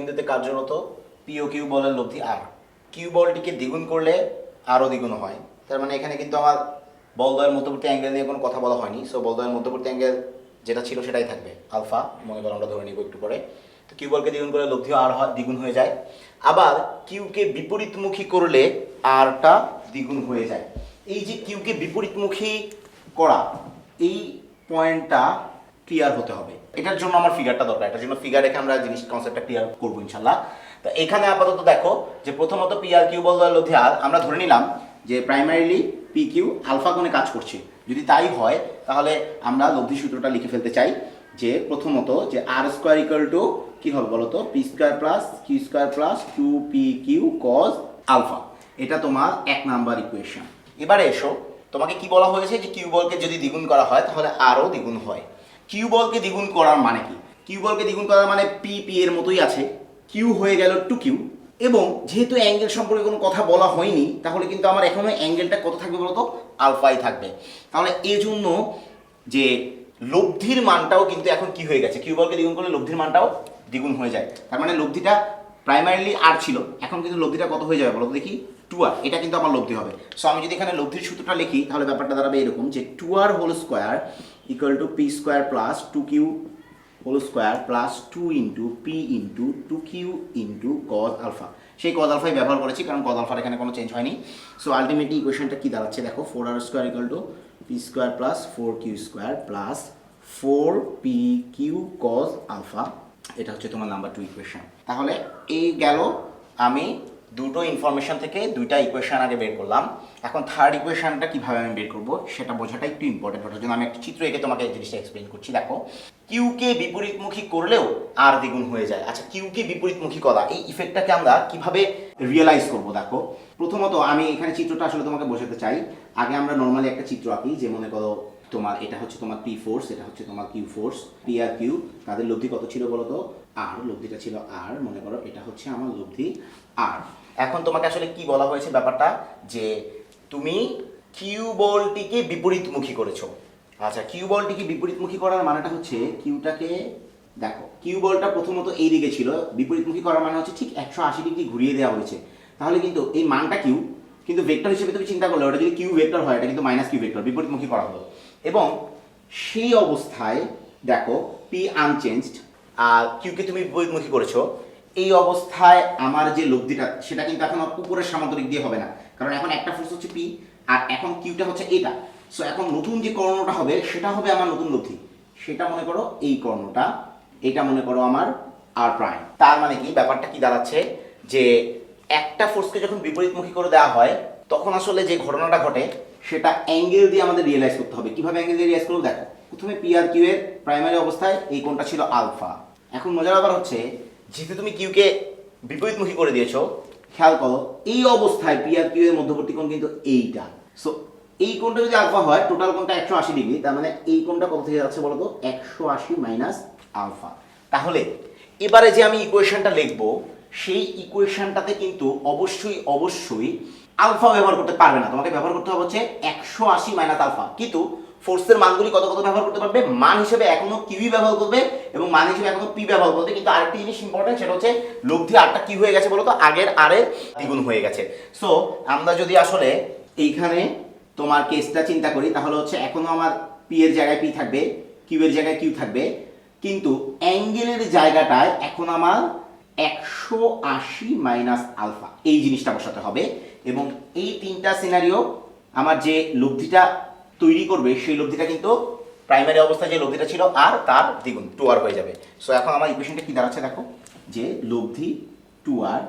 বিন্দুতে কার্যরত P O Q বলের লব্ধি আর। কিউ বলটিকে দ্বিগুণ করলে আরও দ্বিগুণ হয়। তার মানে এখানে কিন্তু আমার বলদ্বয়ের মধ্যবর্তী অ্যাঙ্গেল নিয়ে কোনো কথা বলা হয়নি। সো বলদ্বয়ের মধ্যবর্তী অ্যাঙ্গেল যেটা ছিল সেটাই থাকবে আলফা, মনে করো আমরা ধরে নিব একটু পরে। তো কিউ বলকে দ্বিগুণ করলে লব্ধিও আর দ্বিগুণ হয়ে যায়। আবার কিউকে বিপরীতমুখী করলে আরটা দ্বিগুণ হয়ে যায়। এই যে কিউকে বিপরীতমুখী করা, এই পয়েন্টটা ক্লিয়ার হতে হবে। এটার জন্য আমার ফিগারটা দরকার, এটার জন্য ফিগার রেখে আমরা জিনিস কনসেপ্টটা ক্লিয়ার করবো ইনশাল্লাহ। তো এখানে আপাতত দেখো যে প্রথমত পি আর কিউ বলদ্বয়ের লব্ধি আর আমরা ধরে নিলাম যে প্রাইমারিলি পি কিউ আলফা কোণে কাজ করছে। যদি তাই হয় তাহলে আমরা লব্ধি সূত্রটা লিখে ফেলতে চাই যে প্রথমত যে আর স্কোয়ার ইকুয়াল টু কী হবে বলো তো, P square plus Q square plus 2pq cos alpha. এটা তোমার 1 নাম্বার ইকুয়েশন। এবারে এসো, তোমাকে কি বলা হয়েছে যে কিউ বলকে যদি দ্বিগুণ করা হয় তাহলে আরও দ্বিগুণ হয়। কিউ বলকে দ্বিগুণ করার মানে কি? কিউ বলকে দ্বিগুণ করার মানে পি পি এর মতোই আছে, কিউ হয়ে গেল 2q। এবং যেহেতু অ্যাঙ্গেল সম্পর্কে কোনো কথা বলা হয়নি তাহলে কিন্তু আমার এখনো অ্যাঙ্গেলটা কত থাকবে বলতো, আলফাই থাকবে। তাহলে এই জন্য যে লব্ধির মানটাও কিন্তু এখন কি হয়ে গেছে, কিউ বলকে দ্বিগুণ করলে লব্ধির মানটাও দ্বিগুণ হয়ে যায়। তার মানে লব্ধিটা প্রাইমারিলি আর ছিল, এখন কিন্তু লব্ধিটা কত হয়ে যাবে বলো দেখি, 2r। এটা কিন্তু আমার লব্ধি হবে। সো আমি যদি এখানে লব্ধির সূত্রটা লিখি তাহলে ব্যাপারটা দাঁড়াবে এরকম যে 2r whole square equal to P square plus 2q whole square plus 2 into P into 2q into cos alpha. সেই কজ আলফাই ব্যবহার করেছি কারণ কজ আলফার এখানে কোনো চেঞ্জ হয়নি। সো আলটিমেটলি ইকুয়েশনটা কি দাঁড়াচ্ছে দেখো, 4r square equal to P square plus 4q square plus 4pq cos alpha. এটা হচ্ছে তোমার নাম্বার 2 ইকুয়েশন। তাহলে এই গেল আমি দুটো ইনফরমেশন থেকে দুইটা ইকুয়েশন আগে বের করলাম। এখন থার্ড ইকুয়েশনটা কিভাবে আমি বের করব সেটা বোঝাটা একটু ইম্পর্টেন্ট। ওটার জন্য আমি একটা চিত্র এঁকে তোমাকে এই জিনিসটা এক্সপ্লেন করছি। দেখো, কিউকে বিপরীতমুখী করলেও আর দ্বিগুণ হয়ে যায়। আচ্ছা, কিউকে বিপরীতমুখী করা, এই ইফেক্টটাকে আমরা কিভাবে রিয়েলাইজ করব? দেখো, প্রথমত আমি এখানে চিত্রটা আসলে তোমাকে বোঝাতে চাই। আগে আমরা নর্মালি একটা চিত্র আঁকি, যে মনে করো তোমার এটা হচ্ছে তোমার পি ফোর্স, এটা হচ্ছে তোমার Q force. P R Q তাদের লব্ধি কত ছিল বলো তো, আর। লব্ধিটা ছিল আর, মনে করো এটা হচ্ছে আমার লব্ধি আর। এখন তোমাকে আসলে কি বলা হয়েছে ব্যাপারটা, যে তুমি কিউ বলটিকে বিপরীতমুখী করেছো। আচ্ছা, কিউ বলটিকে বিপরীতমুখী করার মানেটা হচ্ছে কিউটাকে দেখো, কিউ বলটা প্রথমত এই দিকে ছিল, বিপরীতমুখী করার মানে হচ্ছে ঠিক 180 ডিগ্রি ঘুরিয়ে দেওয়া হয়েছে। তাহলে কিন্তু এই মানটা কিউ, কিন্তু ভেক্টর হিসেবে তুমি চিন্তা করলে ওটা যদি কিউ ভেক্টর হয় এটা কিন্তু মাইনাস কিউ ভেক্টর, বিপরীতমুখী করা হলো। এবং সেই অবস্থায় দেখো পি আনচেঞ্জড আর কিউকে তুমি বিপরীতমুখী করেছো, এই অবস্থায় আমার যে লব্ধিটা সেটা কিন্তু এখন উপরের সামান্তরিক দিয়ে হবে না, কারণ এখন একটা ফোর্স হচ্ছে পি আর এখন কিউটা হচ্ছে এটা। সো এখন নতুন যে কর্ণটা হবে সেটা হবে আমার নতুন লব্ধি। সেটা মনে করো এই কর্ণটা, এটা মনে করো আমার আর প্রাইম। তার মানে কি ব্যাপারটা কি দাঁড়াচ্ছে, যে একটা ফোর্সকে যখন বিপরীতমুখী করে দেওয়া হয় তখন আসলে যে ঘটনাটা ঘটে সেটা অ্যাঙ্গেল দিয়ে আমাদের রিয়েলাইজ করতে হবে। কিভাবে অ্যাঙ্গেল দিয়ে রিয়েলাইজ করবো দেখো, প্রথমে পি আর কিউ এর প্রাইমারি অবস্থায় এই কোণটা ছিল আলফা। এখন মজার ব্যাপার হচ্ছে যেহেতু তুমি কিউকে বিপরীতমুখী করে দিয়েছো, খেয়াল করো এই অবস্থায় পি আর কিউ এর মধ্যবর্তী কোণ কিন্তু এইটা। সো এই কোণটা যদি আলফা হয়, টোটাল কোণটা 180 ডিগ্রি, তার মানে এই কোণটা কত থেকে যাচ্ছে বলো তো, 180 মাইনাস আলফা। তাহলে এবারে যে আমি ইকুয়েশনটা লিখবো সেই ইকুয়েশনটাতে কিন্তু অবশ্যই আলফা ব্যবহার করতে পারবে না, তোমাকে ব্যবহার করতে হবে হচ্ছে 180 মাইনাস আলফা। কিন্তু ফোর্সের মানগুলি কত কত ব্যবহার করতে পারবে, মান হিসেবে এখনো কিউই ব্যবহার করবে এবং মান হিসেবে এখনো পি ব্যবহার করবে। কিন্তু আরেকটি জিনিস ইম্পর্টেন্ট, সেটা হচ্ছে লব্ধি আরটা কি হয়ে গেছে বলো তো, আগের আরে দ্বিগুণ হয়ে গেছে। সো আমরা যদি আসলে এইখানে তোমার কেসটা চিন্তা করি তাহলে হচ্ছে এখনো আমার পি এর জায়গায় পি থাকবে, কিউ এর জায়গায় কিউ থাকবে, কিন্তু অ্যাঙ্গেলের জায়গাটায় এখন আমার 180 মাইনাস আলফা এই জিনিসটা বসাতে হবে। এবং এই তিনটা সিনারিও আমার যে লব্ধিটা তৈরি করবে সেই লব্ধিটা কিন্তু প্রাইমারি অবস্থায় যে লব্ধিটা ছিল আর তার দ্বিগুণ 2r হয়ে যাবে। সো এখন আমার ইকুয়েশনটা কি দাঁড়াচ্ছে দেখো, যে লব্ধি 2r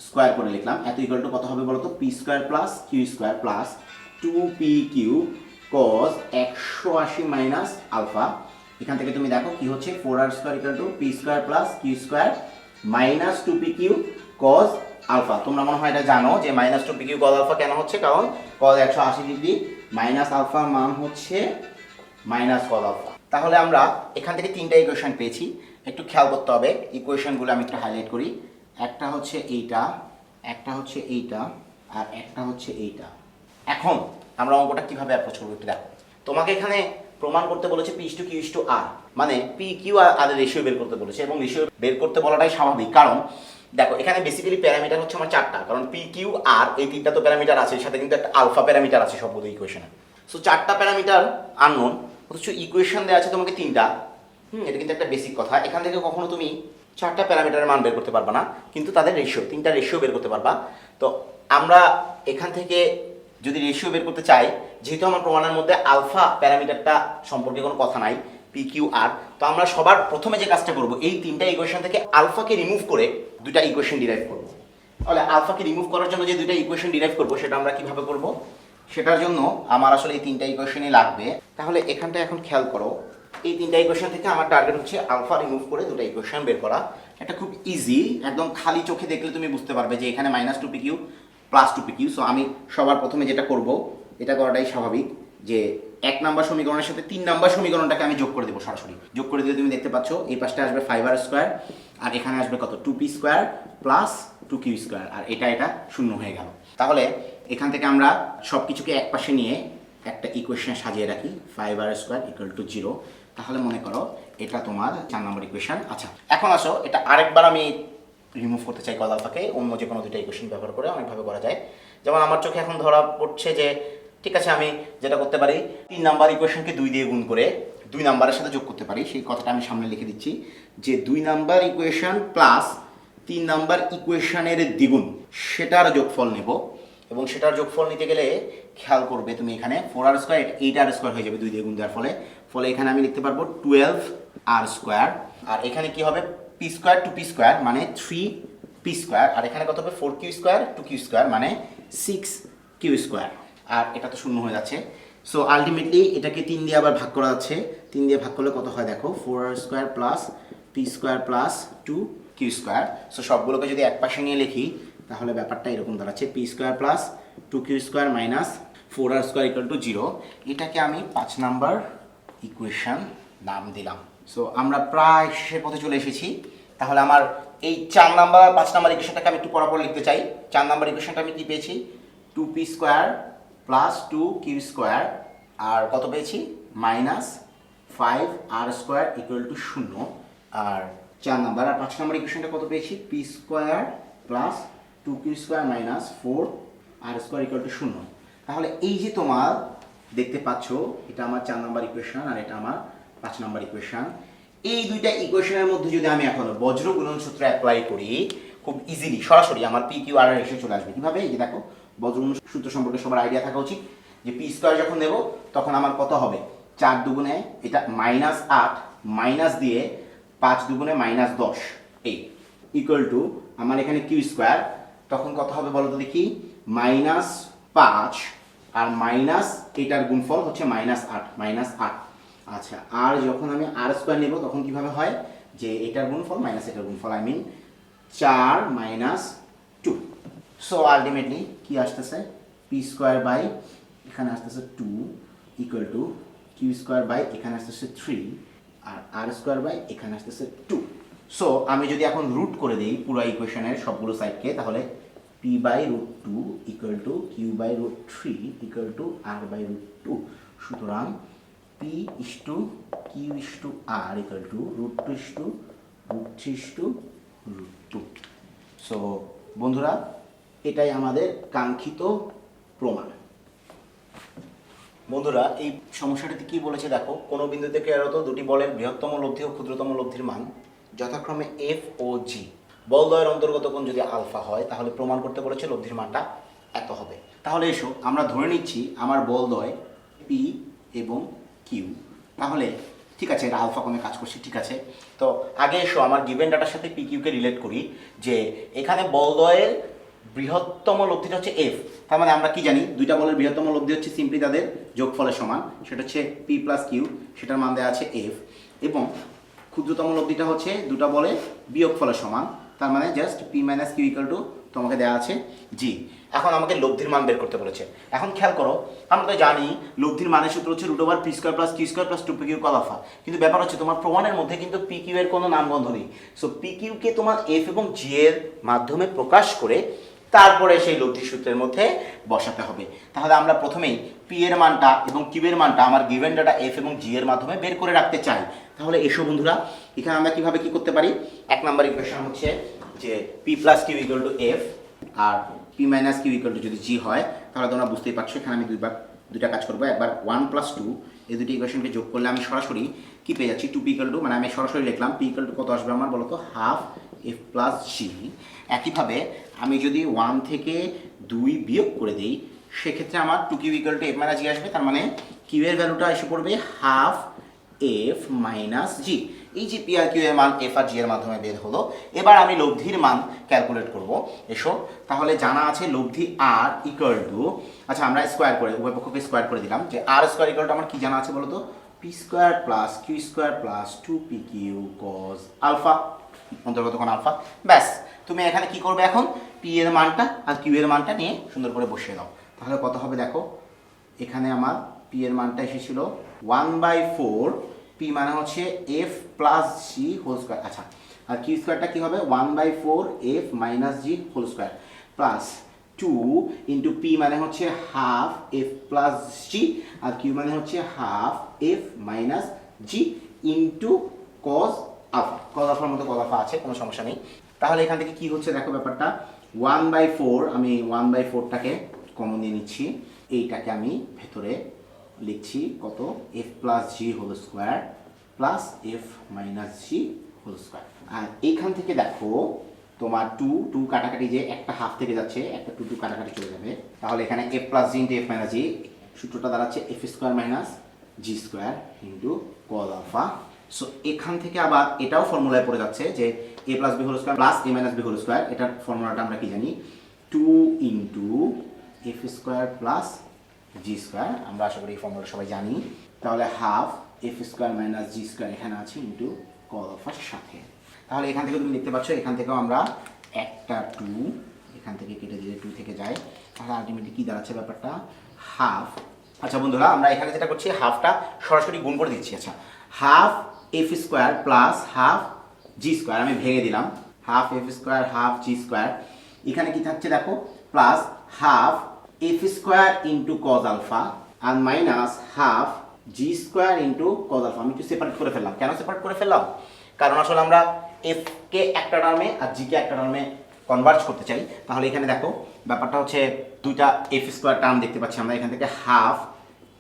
স্কোয়ার করে লিখলাম, এত ইকুয়াল টু কত হবে বলো তো, P square plus Q square plus 2pq cos 180 minus alpha. এখান থেকে তুমি দেখো কি হচ্ছে, 4r square equal to P square plus Q square minus 2pq cos alpha. তোমরা মনে হয় এটা জানো যে মাইনাস 2pq cos আলফা কেন হচ্ছে, কারণ cos 180 ডিগ্রি মাইনাস আলফার মান হচ্ছে মাইনাস cos আলফা। তাহলে আমরা এখান থেকে তিনটা ইকুয়েশন পেয়েছি, একটু খেয়াল করতে হবে ইকুয়েশনগুলো আমি একটু হাইলাইট করি। একটা হচ্ছে এইটা, একটা হচ্ছে এইটা, আর একটা হচ্ছে এইটা। এখন আমরা অঙ্কটা কিভাবে অ্যাপ্রোচ করবো একটু দেখো। তোমাকে এখানে প্রমাণ করতে বলেছে P is to Q is to R, মানে পি কিউ আর রেশিও বের করতে বলেছে, এবং রেশিও বের করতে বলাটাই স্বাভাবিক, কারণ দেখো এখানে বেসিক্যালি প্যারামিটার হচ্ছে আমার চারটা, কারণ পি কিউ আর এই তিনটা তো প্যারামিটার আছে, এর সাথে কিন্তু একটা আলফা প্যারামিটার আছে সবগুলো ইকুয়েশনে। সো চারটা প্যারামিটার আননোন, অথচ ইকুয়েশন দেওয়া আছে তোমাকে তিনটা। এটা কিন্তু একটা বেসিক কথা। এখান থেকে কখনো তুমি চারটা প্যারামিটারের মান বের করতে পারবা না, কিন্তু তাদের রেশিও, তিনটা রেশিও বের করতে পারবা। তো আমরা এখান থেকে যদি রেশিও বের করতে চাই, যেহেতু আমার প্রমাণের মধ্যে আলফা প্যারামিটারটা সম্পর্কে কোনো কথা নাই, পি কিউ আর, তো আমরা সবার প্রথমে যে কাজটা করব, এই তিনটা ইকুয়েশন থেকে আলফাকে রিমুভ করে দুইটা ইকুয়েশন ডিরাইভ করব। তাহলে আলফাকে রিমুভ করার জন্য যে দুইটা ইকুয়েশন ডিরাইভ করব, সেটা আমরা কিভাবে করব? সেটার জন্য আমার আসলে এই তিনটা ইকুয়েশনই লাগবে। তাহলে এখানটা এখন খেয়াল করো, এই তিনটা ইকুয়েশন থেকে আমার টার্গেট হচ্ছে আলফা রিমুভ করে দুটো ইকুয়েশন বের করা। এটা খুব ইজি, একদম খালি চোখে দেখলে তুমি বুঝতে পারবে যে এখানে minus two P Q plus two P Q. So আমি সবার প্রথমে যেটা করব, এটা করাটাই স্বাভাবিক, যে 1 নাম্বার সমীকরণের সাথে 3 নাম্বার সমীকরণটাকে আমি যোগ করে দেবো সরাসরি। যোগ করে দিলে তুমি দেখতে পাচ্ছ এই পাশটা আসবে 5r² আর এখানে আসবে কত 2p² প্লাস 2q², আর এটা শূন্য হয়ে গেল। তাহলে এখান থেকে আমরা সব কিছুকে এক পাশে নিয়ে একটা ইকুয়েশন সাজিয়ে রাখি, 5r² = 0। তাহলে মনে করো এটা তোমার 4 নম্বর ইকুয়েশন। আচ্ছা, এখন আসো এটা আরেকবার আমি রিমুভ করতে চাই কল আলফাকে, অন্য যে কোনো দুইটা ইকুয়েশন ব্যবহার করে অনেকভাবে করা যায়। যেমন আমার চোখে এখন ধরা পড়ছে যে ঠিক আছে, আমি যেটা করতে পারি 3 নাম্বার ইকুয়েশনকে 2 দিয়ে গুণ করে 2 নাম্বারের সাথে যোগ করতে পারি। সেই কথাটা আমি সামনে লিখে দিচ্ছি, যে 2 নাম্বার ইকুয়েশন প্লাস 3 নাম্বার ইকুয়েশনের দ্বিগুণ, সেটার যোগফল নেব। এবং সেটার যোগফল নিতে গেলে খেয়াল করবে তুমি, এখানে 4r² 8r² হয়ে যাবে 2 দিয়ে গুণ দেওয়ার ফলে। এখানে আমি লিখতে পারবো 12r², আর এখানে কি হবে p² 2p² মানে 3p², আর এখানে কত হবে 4q² 2q² মানে 6q², আর এটা তো শূন্য হয়ে যাচ্ছে। সো আলটিমেটলি এটাকে 3 দিয়ে আবার ভাগ করা যাচ্ছে। 3 দিয়ে ভাগ করলে কত হয় দেখো, 4r² plus p² plus 2q²। So সবগুলোকে যদি এক পাশে নিয়ে লিখি, তাহলে ব্যাপারটা এরকম দাঁড়াচ্ছে p² plus 2q² minus 4r² = 0। এটাকে আমি 5 নাম্বার ইকুয়েশন নাম দিলাম। সো আমরা প্রায় শেষের পথে চলে এসেছি। তাহলে আমার এই 4 নাম্বার 5 নাম্বার ইকুয়েশনটাকে আমি একটু পরপর লিখতে চাই। 4 নাম্বার ইকুয়েশনটা আমি কি পেয়েছি, 2p² প্লাস 2q², আর কত পেয়েছি মাইনাস 5r² = 0। আর 4 নাম্বার আর 5 নাম্বার ইকুয়েশনটা কত পেয়েছি, p² plus 2q² minus 4r² = 0। তাহলে এই যে তোমার দেখতে পাচ্ছ, এটা আমার 4 নাম্বার ইকুয়েশন আর এটা আমার 5 নাম্বার ইকুয়েশন। এই দুইটা ইকুয়েশনের মধ্যে যদি আমি এখন বজ্র গুণন সূত্র অ্যাপ্লাই করি, খুব ইজিলি সরাসরি আমার পি কিউ আর এসে চলে আসবে। কিভাবে? এই যে দেখো, বজ্র গুণন সূত্র সম্পর্কে সবার আইডিয়া থাকা উচিত, যে p² যখন নেব তখন আমার কত হবে, 4 দুগুণে এটা -8 মাইনাস দিয়ে 5 দুগুণে -10 এই ইকুয়াল টু আমার এখানে q², তখন কত হবে বলো তো দেখি, -5 আর মাইনাস এটার গুণফল হচ্ছে -8। আচ্ছা, আর যখন আমি r² নেব তখন কিভাবে হয়, যে এটার গুণফল মাইনাস এটার গুণফল, আই মিন 4 - 2। সো আলটিমেটলি কি আসতেছে, p² বাই এখানে আসতেছে 2 ইকুয়াল টু q² বাই এখানে আসতেছে 3 আর r² বাই এখানে আসতেছে 2। সো আমি যদি এখন রুট করে দিই পুরো ইকুয়েশনের সবগুলো সাইডকে, তাহলে p/√2 equal to q/√3 equal to r/√2। সুতরাং p/q/r ইকুয়াল টু √2/√3/√2। সো বন্ধুরা, এটাই আমাদের কাঙ্ক্ষিত প্রমাণ। বন্ধুরা, এই সমস্যাটিতে কি বলেছে দেখো, কোনো বিন্দুতে ক্রিয়ারত দুটি বলের বৃহত্তম লব্ধি ও ক্ষুদ্রতম লব্ধির মান যথাক্রমে এফ ও জি, বলদ্বয়ের অন্তর্গত কোণ যদি আলফা হয়, তাহলে প্রমাণ করতে বলেছে লব্ধির মানটা এত হবে। তাহলে এসো আমরা ধরে নিচ্ছি আমার বলদ্বয় পি এবং কিউ। তাহলে ঠিক আছে, এটা আলফা কোণে কাজ করছে, ঠিক আছে। তো আগে এসো আমার গিভেন ডাটার সাথে পি কিউকে রিলেট করি, যে এখানে বলদ্বয়ের বৃহত্তম লব্ধিটা হচ্ছে এফ। তার মানে আমরা কি জানি, দুইটা বলের বৃহত্তম লব্ধি হচ্ছে সিম্পলি তাদের যোগফলের সমান, সেটা হচ্ছে পি প্লাস কিউ, সেটার মান দেওয়া আছে এফ। এবং ক্ষুদ্রতম লব্ধিটা হচ্ছে দুটা বলের বিয়োগফলের সমান, তার মানে just P minus Q equal to তোমাকে দেওয়া আছে জি। এখন আমাকে লব্ধির মান বের করতে বলেছে। এখন খেয়াল করো, আমরা তো জানি লব্ধির মানের সূত্র হচ্ছে √p² plus q² plus 2pq call alpha. কিন্তু ব্যাপার হচ্ছে তোমার প্রমাণের মধ্যে কিন্তু পি কিউ এর কোনো নামগন্ধ নেই। সো পি কিউকে তোমার এফ এবং জি এর মাধ্যমে প্রকাশ করে তারপরে সেই লব্ধি সূত্রের মধ্যে বসাতে হবে। তাহলে আমরা প্রথমেই পি এর মানটা এবং কিউ এর মানটা আমার গিভেন ডাটা এফ এবং জি এর মাধ্যমে বের করে রাখতে চাই। তাহলে এসো বন্ধুরা, এখানে আমরা কিভাবে কি করতে পারি? এক নাম্বার ইকুয়েশন হচ্ছে যে P plus Q equal to F আর P minus Q equal to যদি জি হয়, তাহলে তোমরা বুঝতেই পারছো এখানে আমি দুইটা কাজ করবো। একবার 1 + 2 এই দুটি ইকুয়েশনকে যোগ করলে আমি সরাসরি কি পেয়ে যাচ্ছি? 2p ইকুয়াল টু, মানে আমি সরাসরি লিখলাম p ইকুয়াল টু কত আসবে আমার বলো তো? হাফ এফ প্লাস জি। একইভাবে আমি যদি 1 থেকে 2 বিয়োগ করে দিই, সেক্ষেত্রে আমার 2q equal to F minus G আসবে। তার মানে কিউ এর ভ্যালুটা এসে পড়বে হাফ এফ মাইনাস জি। এই যে পি আর কিউ এর মান এফ আর জি এর মাধ্যমে বের হলো। এবার আমি লব্ধির মান ক্যালকুলেট করব। এসো, তাহলে জানা আছে লব্ধি আর ইকুয়াল টু, আচ্ছা আমরা স্কোয়ার করে উভয় পক্ষকে স্কোয়ার করে দিলাম, যে আর স্কোয়ার ইকুয়াল টু আমার কি জানা আছে বলো তো? P square plus Q square plus 2pq cos alpha, অন্তর্গত কোণ আলফা। ব্যাস, তুমি এখানে কি করবে এখন? পি এর মানটা আর কিউ এর মানটা নিয়ে সুন্দর করে বসিয়ে দাও। তাহলে কত হবে দেখো, এখানে আমার পি এর মানটা এসেছিল 1/4, পি মানে হচ্ছে F plus G whole square. আচ্ছা, আর কিউ স্কোয়ারটা কি হবে? 1/4 F minus G whole square plus 2 into P মানে হচ্ছে হাফ এফ প্লাস জি, আর কিউ মানে হচ্ছে half F minus G into cos alpha. Cos আলফার মধ্যে কজ আলফা আছে, কোনো সমস্যা নেই। তাহলে এখান থেকে কি হচ্ছে দেখো ব্যাপারটা, 1/4, আমি 1/4টাকে কমন নিয়ে নিচ্ছি, এইটাকে আমি ভেতরে লিখছি কত? F plus G whole square plus F minus G whole square. আর এইখান থেকে দেখো তোমার 2 কাটাকাটি, যে একটা হাফ থেকে যাচ্ছে, একটা 2 কাটাকাটি চলে যাবে। তাহলে এখানে F plus G into F minus G, সূত্রটা দাঁড়াচ্ছে F square minus G square into cos alpha. So এখান থেকে আবার এটাও ফর্মুলায় পড়ে যাচ্ছে যে A plus B whole square plus A minus B whole square. এটার ফর্মুলাটা আমরা কি জানি? 2 into F square plus G square. আমরা আশা করি এই ফর্মুলাটা সবাই জানি। তাহলে half F square minus G square এখানে আছে ইন্টু কজ আলফার সাথে। তাহলে এখান থেকে তুমি দেখতে পাচ্ছ, এখান থেকেও আমরা একটা 2 এখান থেকে কেটে দিলে 2 থেকে যায়। তাহলে আলটিমেটলি কি দাঁড়াচ্ছে ব্যাপারটা? হাফ। আচ্ছা বন্ধুরা, আমরা এখানে যেটা করছি, হাফটা সরাসরি গুণ করে দিচ্ছি। আচ্ছা, half F square plus half G square আমি ভেঙে দিলাম, half F square half G square. এখানে কি থাকছে দেখো? Plus half F square into cos alpha আর minus half G square into cos alpha. আমি একটু সেপারেট করে ফেললাম। কেন সেপারেট করে ফেললাম? কারণ আসলে আমরা এফ কে একটা টার্মে আর জি কে একটা টার্মে কনভার্জ করতে চাই। তাহলে এখানে দেখো ব্যাপারটা হচ্ছে, দুইটা এফ স্কোয়ার টার্ম দেখতে পাচ্ছি আমরা। এখান থেকে হাফ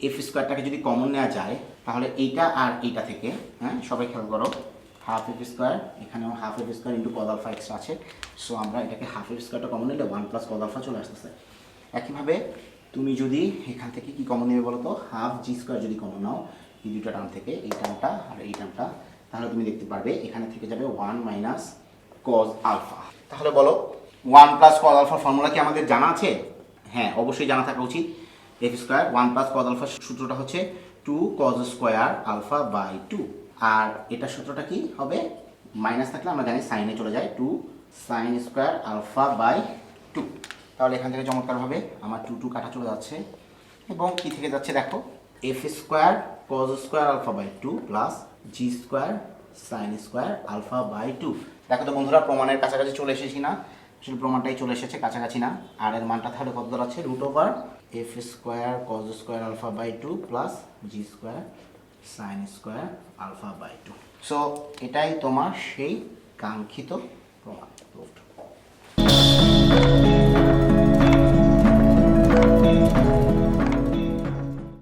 এফ স্কোয়ারটাকে যদি কমন নেওয়া যায়, তাহলে এইটা আর এইটা থেকে, হ্যাঁ সবাই খেয়াল করো, হাফ এফ স্কোয়ার, এখানেও half F square into cos alpha extra আছে। সো আমরা এটাকে হাফ এফ স্কোয়ারটা কমন নিলে 1 প্লাস কজ আলফা চলে আসতেছে। একইভাবে তুমি যদি এখান থেকে কি কমন নেবে বলো তো? হাফ জি স্কোয়ার যদি কমন নাও এই দুটো টার্ম থেকে, এই টার্মটা আর এই টার্মটা, তাহলে তুমি দেখতে পারবে এখানে থেকে যাবে 1 মাইনাস কজ আলফা। তাহলে বলো 1 প্লাস কজ আলফার ফর্মুলা কি আমাদের জানা আছে? হ্যাঁ, অবশ্যই জানা থাকা উচিত। এফ স্কোয়ার 1 প্লাস কজ আলফার সূত্রটা হচ্ছে 2 কজ স্কোয়ার আলফা বাই 2। আর এটার সূত্রটা কি হবে? মাইনাস থাকলে আমরা জানি সাইনে চলে যায়, 2 সাইন স্কোয়ার আলফা বাই 2। তাহলে এখান থেকে চমৎকারভাবে আমার 2 কাটা চলে যাচ্ছে, এবং কি থেকে যাচ্ছে দেখো, F square cos square alpha by 2 plus G square sine square alpha by 2। দেখো তো বন্ধুরা, প্রমাণের কাছাকাছি চলে এসেছি না? আসলে প্রমাণটাই চলে এসেছে, কাছাকাছি না। আর এর মানটা তাহলে কত দাঁড়াচ্ছে? Root over F square cos square alpha by 2 plus G square sine square alpha by 2। So এটাই তোমার সেই কাঙ্ক্ষিত প্রমাণ।